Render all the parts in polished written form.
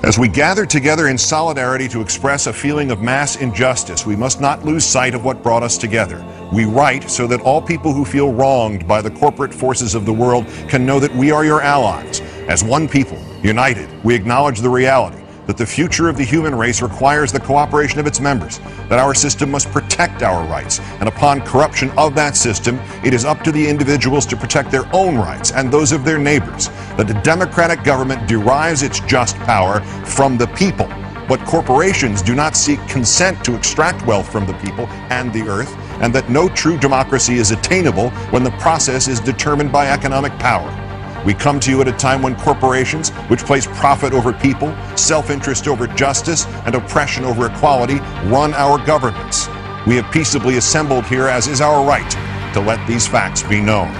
As we gather together in solidarity to express a feeling of mass injustice, we must not lose sight of what brought us together. We write so that all people who feel wronged by the corporate forces of the world can know that we are your allies. As one people, united, we acknowledge the reality that the future of the human race requires the cooperation of its members, that our system must protect our rights, and upon corruption of that system, it is up to the individuals to protect their own rights and those of their neighbors, that the democratic government derives its just power from the people, but corporations do not seek consent to extract wealth from the people and the earth, and that no true democracy is attainable when the process is determined by economic power. We come to you at a time when corporations, which place profit over people, self-interest over justice, and oppression over equality, run our governments. We have peaceably assembled here, as is our right, to let these facts be known.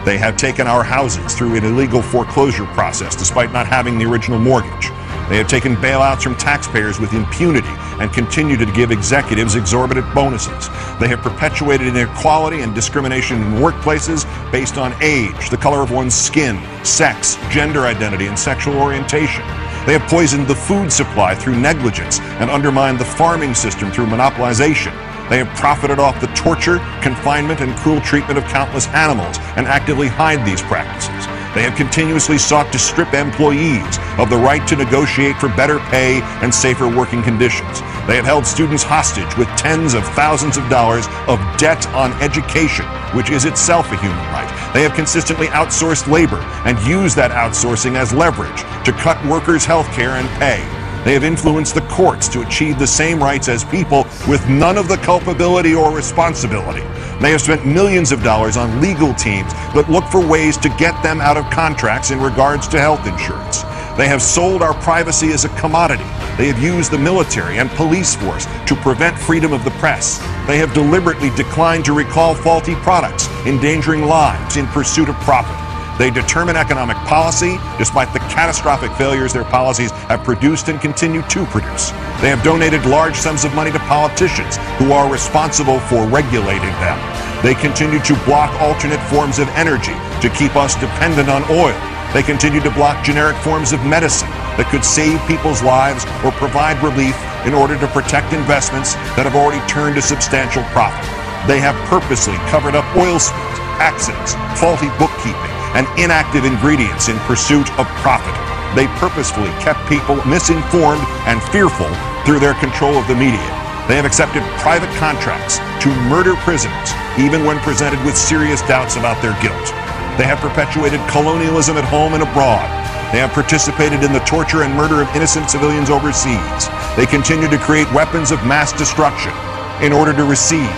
They have taken our houses through an illegal foreclosure process despite not having the original mortgage. They have taken bailouts from taxpayers with impunity and continue to give executives exorbitant bonuses. They have perpetuated inequality and discrimination in workplaces based on age, the color of one's skin, sex, gender identity, and sexual orientation. They have poisoned the food supply through negligence and undermined the farming system through monopolization. They have profited off the torture, confinement, and cruel treatment of countless animals and actively hide these practices. They have continuously sought to strip employees of the right to negotiate for better pay and safer working conditions. They have held students hostage with tens of thousands of dollars of debt on education, which is itself a human right. They have consistently outsourced labor and used that outsourcing as leverage to cut workers' health care and pay. They have influenced the courts to achieve the same rights as people with none of the culpability or responsibility. They have spent millions of dollars on legal teams that look for ways to get them out of contracts in regards to health insurance. They have sold our privacy as a commodity. They have used the military and police force to prevent freedom of the press. They have deliberately declined to recall faulty products, endangering lives in pursuit of profit. They determine economic policy despite the catastrophic failures their policies have produced and continue to produce. They have donated large sums of money to politicians who are responsible for regulating them. They continue to block alternate forms of energy to keep us dependent on oil. They continue to block generic forms of medicine that could save people's lives or provide relief in order to protect investments that have already turned a substantial profit. They have purposely covered up oil spills, accidents, faulty bookkeeping, and inactive ingredients in pursuit of profit. They purposefully kept people misinformed and fearful through their control of the media. They have accepted private contracts to murder prisoners, even when presented with serious doubts about their guilt. They have perpetuated colonialism at home and abroad. They have participated in the torture and murder of innocent civilians overseas. They continue to create weapons of mass destruction in order to receive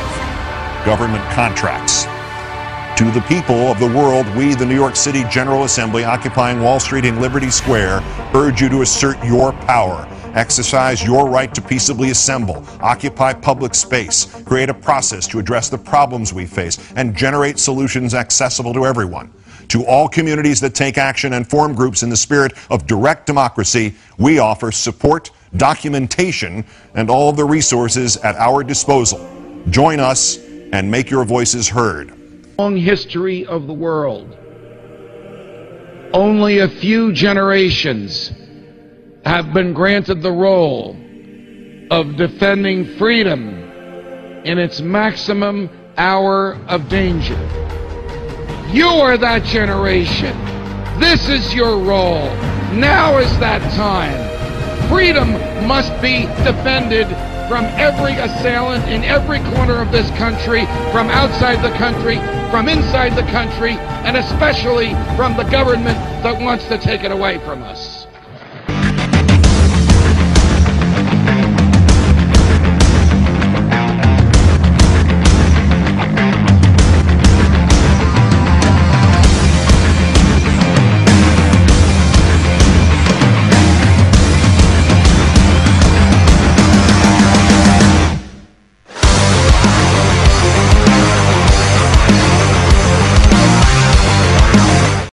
government contracts. To the people of the world, we, the New York City General Assembly, occupying Wall Street and Liberty Square, urge you to assert your power, exercise your right to peaceably assemble, occupy public space, create a process to address the problems we face, and generate solutions accessible to everyone. To all communities that take action and form groups in the spirit of direct democracy, we offer support, documentation, and all of the resources at our disposal. Join us and make your voices heard. Long history of the world, only a few generations have been granted the role of defending freedom in its maximum hour of danger. You are that generation. This is your role. Now is that time. Freedom must be defended from every assailant in every corner of this country, from outside the country, from inside the country, and especially from the government that wants to take it away from us.